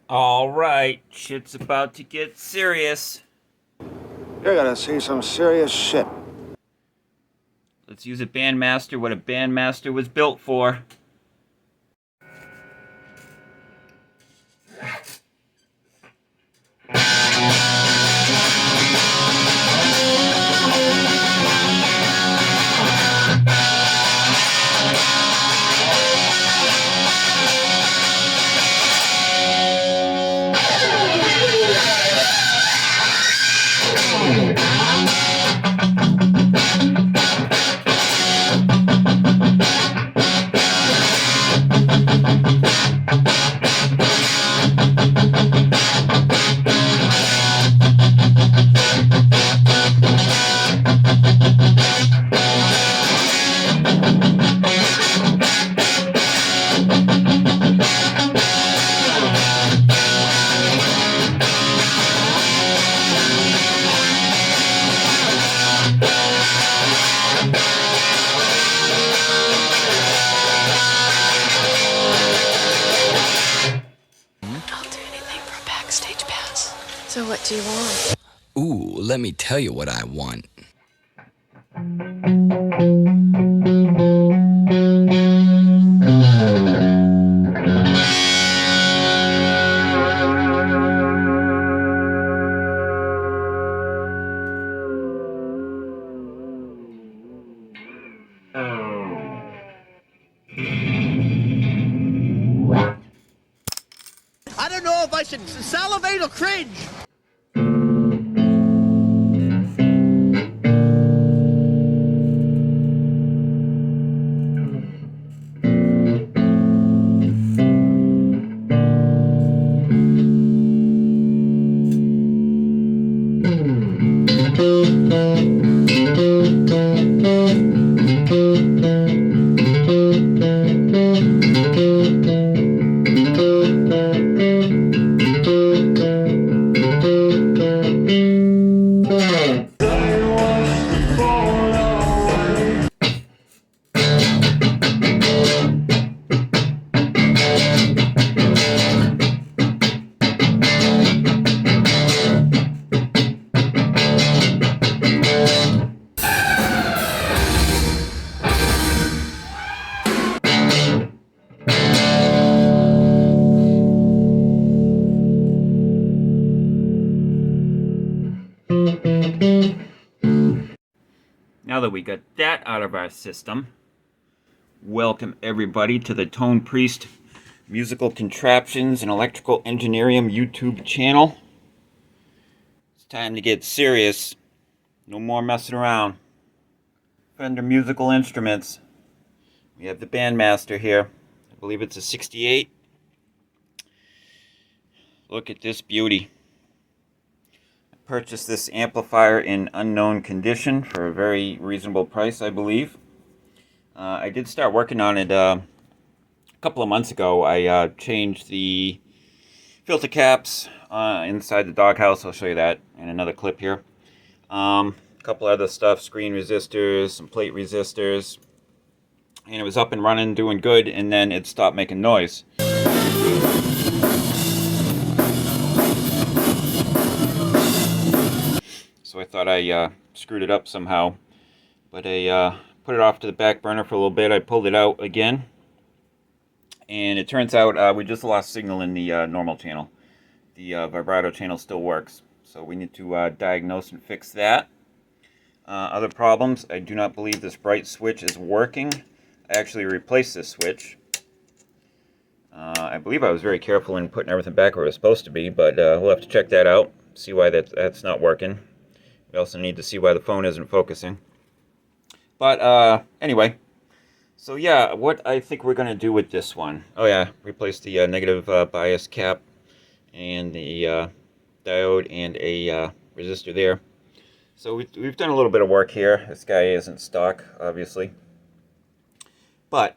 All right, shit's about to get serious. You're gonna see some serious shit. Let's use a Bandmaster, what a Bandmaster was built for. So what do you want? Ooh, let me tell you what I want. I don't know if I should salivate or cringe. Now that we got that out of our system, welcome everybody to the Tonepriest Musical Contraptions and Electrical Engineering YouTube channel. It's time to get serious. No more messing around. Fender musical instruments. We have the Bandmaster here. I believe it's a 68. Look at this beauty. I purchased this amplifier in unknown condition for a very reasonable price, I believe. I did start working on it a couple of months ago. I changed the filter caps inside the doghouse. I'll show you that in another clip here. A couple other stuff, screen resistors, some plate resistors. And it was up and running, doing good, and then it stopped making noise. So I thought I screwed it up somehow. But I put it off to the back burner for a little bit. I pulled it out again. And it turns out we just lost signal in the normal channel. The vibrato channel still works. So we need to diagnose and fix that. Other problems, I do not believe this bright switch is working. I actually replaced this switch. I believe I was very careful in putting everything back where it was supposed to be, but we'll have to check that out, see why that's not working. We also need to see why the phone isn't focusing. But anyway, so yeah, what I think we're going to do with this one. Oh yeah, replace the negative bias cap and the diode and a resistor there. So we've done a little bit of work here. This guy isn't stock, obviously. But,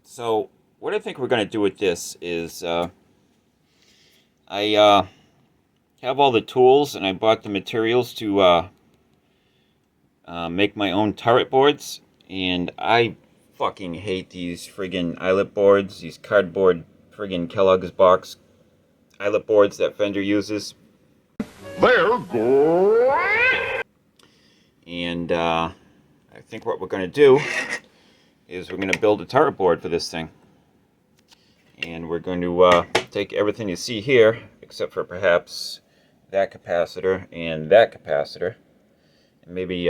so what I think we're going to do with this is I have all the tools and I bought the materials to make my own turret boards. And I fucking hate these friggin' Eyelet boards, these cardboard friggin' Kellogg's box Eyelet boards that Fender uses. They're great. And I think what we're going to do is we're going to build a turret board for this thing. And we're going to take everything you see here, except for perhaps that capacitor and that capacitor. And maybe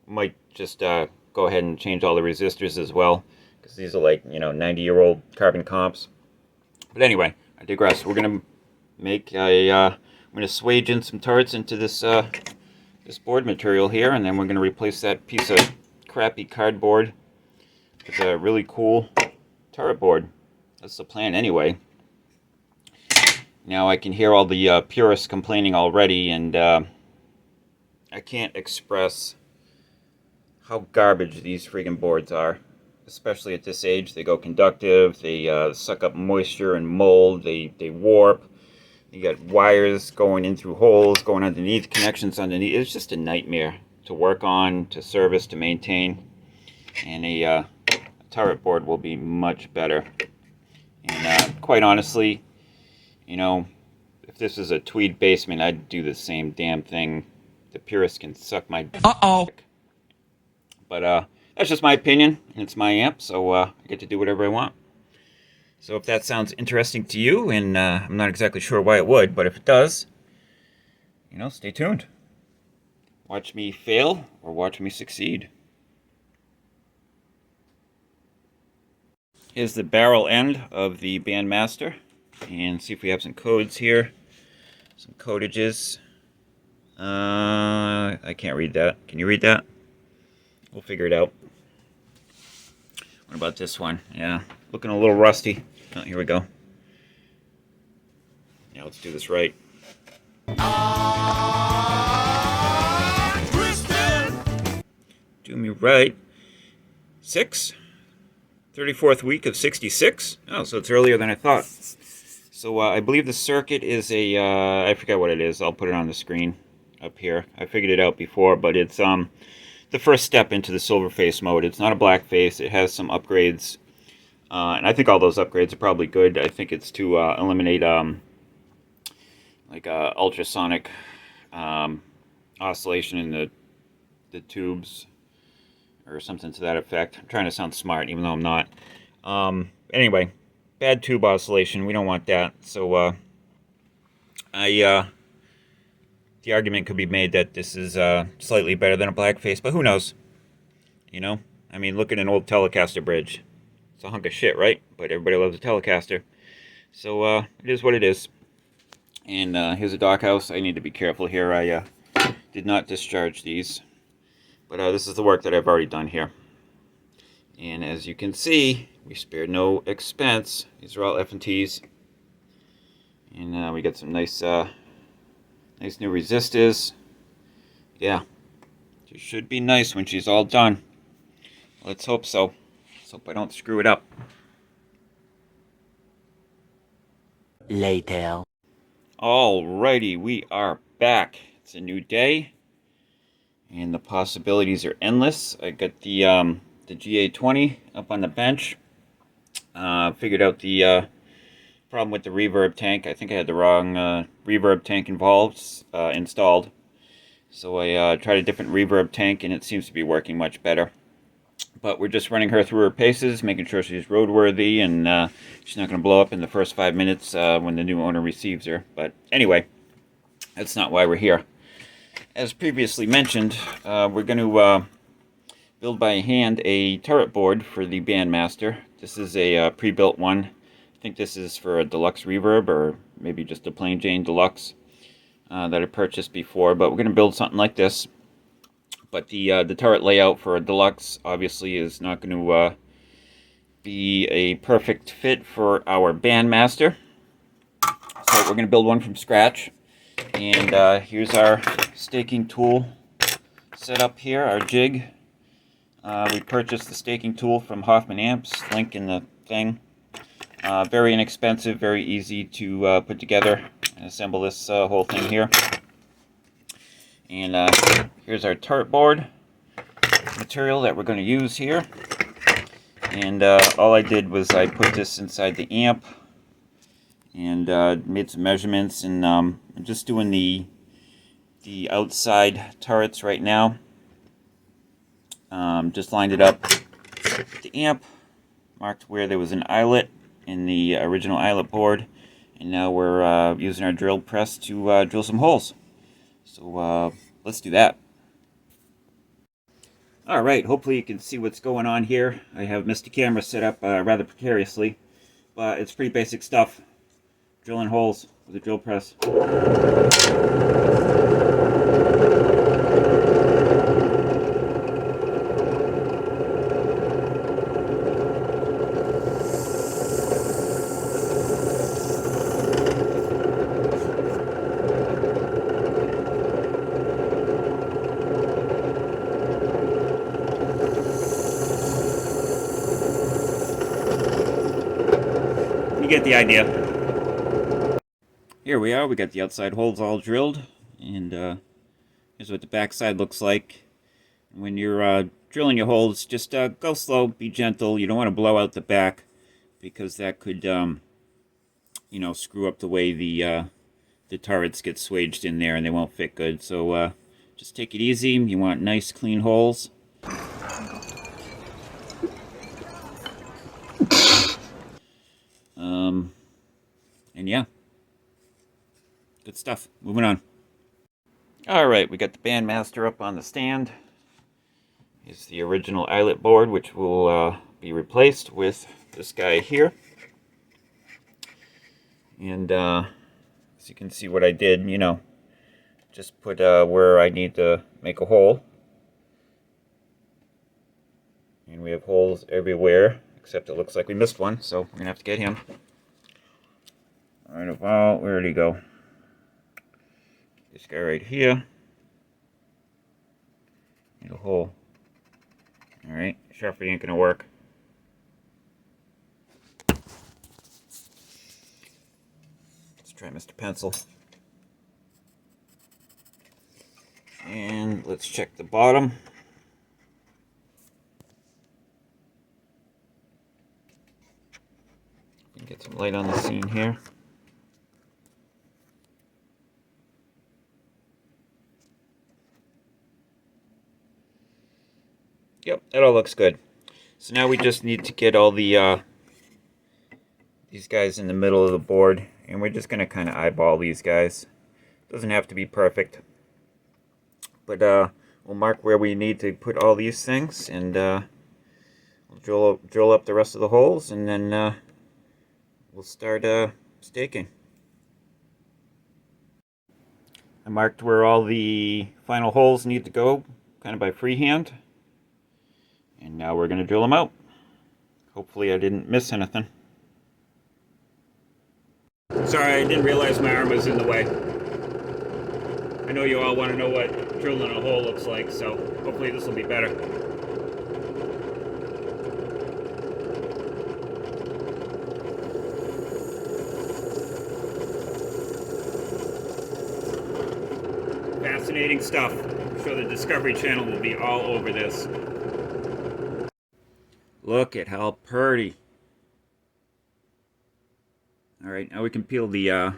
might just go ahead and change all the resistors as well, because these are like, 90-year-old carbon comps. But anyway, I digress. We're going to make I'm going to swage in some turrets into this this board material here, and then we're going to replace that piece of crappy cardboard with a really cool turret board. That's the plan anyway. Now I can hear all the purists complaining already, and I can't express how garbage these friggin' boards are. Especially at this age, they go conductive, they suck up moisture and mold, they warp. You got wires going in through holes, going underneath, connections underneath. It's just a nightmare to work on, to service, to maintain. And a turret board will be much better. And quite honestly, if this is a tweed basement, I'd do the same damn thing. The purists can suck my dick. But that's just my opinion, and it's my amp, so I get to do whatever I want. So if that sounds interesting to you, and I'm not exactly sure why it would, but if it does, stay tuned. Watch me fail, or watch me succeed. Here's the barrel end of the Bandmaster, and see if we have some codes here. Some codages. I can't read that. Can you read that? We'll figure it out. What about this one? Yeah, looking a little rusty. Oh, here we go. Yeah, let's do this right. Do me right. 34th week of 66. Oh, so it's earlier than I thought. So I believe the circuit is a, I forget what it is. I'll put it on the screen up here. I figured it out before, but it's the first step into the Silverface mode. It's not a black face. It has some upgrades. And I think all those upgrades are probably good. I think it's to eliminate like ultrasonic oscillation in the tubes, or something to that effect. I'm trying to sound smart, even though I'm not. Anyway, bad tube oscillation. We don't want that. So the argument could be made that this is slightly better than a black face, but who knows? I mean, look at an old Telecaster bridge. It's a hunk of shit, right? But everybody loves a Telecaster. So it is what it is. And here's a doghouse. I need to be careful here. I did not discharge these. But this is the work that I've already done here. And as you can see, we spared no expense. These are all F&Ts. And we got some nice nice new resistors. Yeah. She should be nice when she's all done. Let's hope so. Let's hope I don't screw it up. Later. Alrighty, we are back. It's a new day. And the possibilities are endless. I got the GA20 up on the bench. Figured out the problem with the reverb tank. I think I had the wrong reverb tank installed. So I tried a different reverb tank, and it seems to be working much better. But we're just running her through her paces, making sure she's roadworthy, and she's not going to blow up in the first 5 minutes when the new owner receives her. But anyway, that's not why we're here. As previously mentioned, we're going to build by hand a turret board for the Bandmaster. This is a pre-built one. I think this is for a deluxe reverb, or maybe just a plain Jane deluxe that I purchased before. But we're going to build something like this. But the turret layout for a deluxe obviously is not going to be a perfect fit for our Bandmaster. So we're going to build one from scratch. And here's our staking tool set up here, our jig. We purchased the staking tool from Hoffman Amps, link in the thing. Very inexpensive, very easy to put together and assemble this whole thing here. And here's our turret board material that we're going to use here. And all I did was I put this inside the amp. and made some measurements, and I'm just doing the outside turrets right now. Just lined it up with the amp, marked where there was an eyelet in the original eyelet board, and now we're using our drill press to drill some holes. So let's do that. Alright, hopefully you can see what's going on here. I have Mr. Camera set up rather precariously, but it's pretty basic stuff. Drilling holes with a drill press. You get the idea. Here we are, we got the outside holes all drilled, and here's what the back side looks like. When you're drilling your holes, just go slow, be gentle. You don't want to blow out the back, because that could, you know, screw up the way the turrets get swaged in there, and they won't fit good. So just take it easy. You want nice, clean holes. And yeah, good stuff. Moving on. Alright, we got the Bandmaster up on the stand. Here's the original Eyelet board, which will be replaced with this guy here. And as you can see what I did, you know, just put where I need to make a hole. And we have holes everywhere, except it looks like we missed one, so we're going to have to get him. Alright, about, where did he go? This guy right here. Need a hole. Alright, Sharpie ain't gonna work. Let's try Mr. Pencil. And let's check the bottom. Get some light on the scene here. Yep, that all looks good. So now we just need to get all the these guys in the middle of the board, and we're just gonna kind of eyeball these guys. Doesn't have to be perfect, but we'll mark where we need to put all these things, and we'll drill up the rest of the holes, and then we'll start staking. I marked where all the final holes need to go, kind of by freehand. And now we're going to drill them out. Hopefully I didn't miss anything. Sorry, I didn't realize my arm was in the way. I know you all want to know what drilling a hole looks like, so hopefully this will be better. Fascinating stuff. I'm sure the Discovery Channel will be all over this. Look at how pretty. Alright, now we can peel the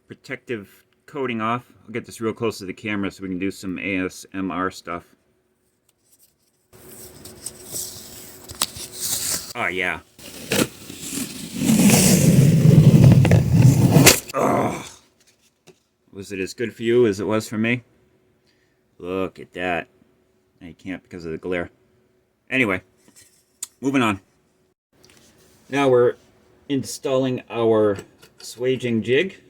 protective coating off. I'll get this real close to the camera so we can do some ASMR stuff. Oh yeah. Oh. Was it as good for you as it was for me? Look at that. Now you can't because of the glare. Anyway. Moving on. Now we're installing our swaging jig,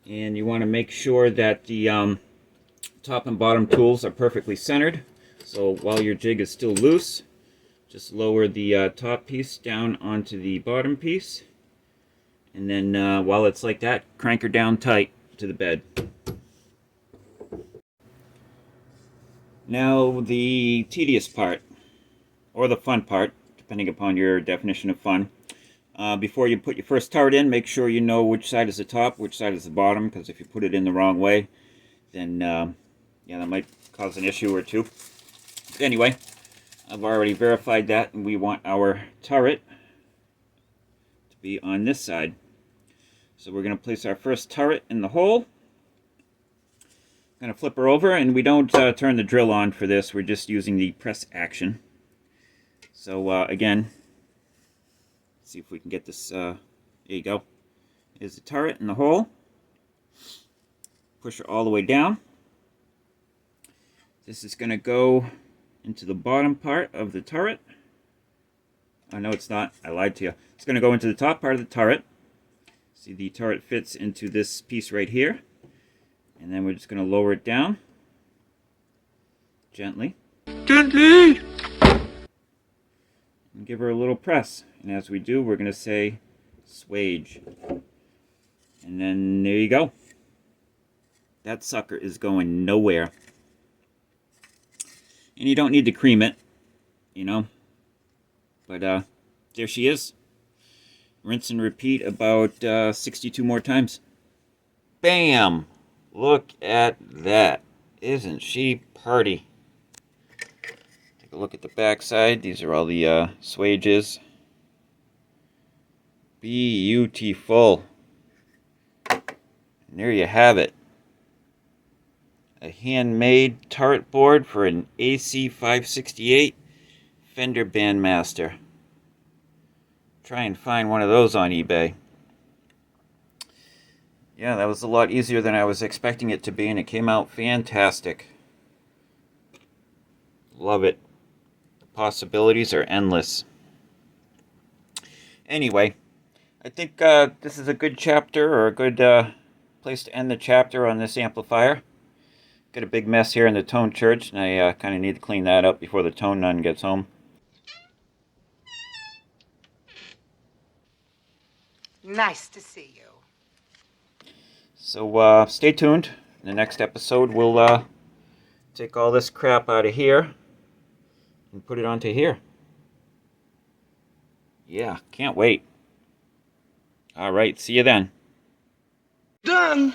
and you want to make sure that the top and bottom tools are perfectly centered. So while your jig is still loose, just lower the top piece down onto the bottom piece, and then while it's like that, crank her down tight to the bed. Now the tedious part, or the fun part, depending upon your definition of fun. Before you put your first turret in, make sure you know which side is the top, which side is the bottom, because if you put it in the wrong way, then yeah, that might cause an issue or two. But anyway, I've already verified that, and we want our turret to be on this side. So we're going to place our first turret in the hole. I'm going to flip her over, and we don't turn the drill on for this. We're just using the press action. So again, let's see if we can get this. There you go. Here's the turret in the hole. Push her all the way down. This is going to go into the bottom part of the turret. Oh, no, it's not. I lied to you. It's going to go into the top part of the turret. See, the turret fits into this piece right here. And then we're just going to lower it down. Gently. Gently! And give her a little press. And as we do, we're going to say, swage. And then there you go. That sucker is going nowhere. And you don't need to cream it, you know. But there she is. Rinse and repeat about 62 more times. Bam! Look at that. Isn't she pretty? Take a look at the back side. These are all the swages. Beautiful. And there you have it. A handmade turret board for an AC568 Fender Bandmaster. Try and find one of those on eBay. Yeah, that was a lot easier than I was expecting it to be, and it came out fantastic. Love it. The possibilities are endless. Anyway, I think this is a good chapter, or a good place to end the chapter on this amplifier. Got a big mess here in the tone church, and I kind of need to clean that up before the tone nun gets home. Nice to see you. So stay tuned. In the next episode, we'll take all this crap out of here and put it onto here. Yeah, can't wait. All right, see you then. Done.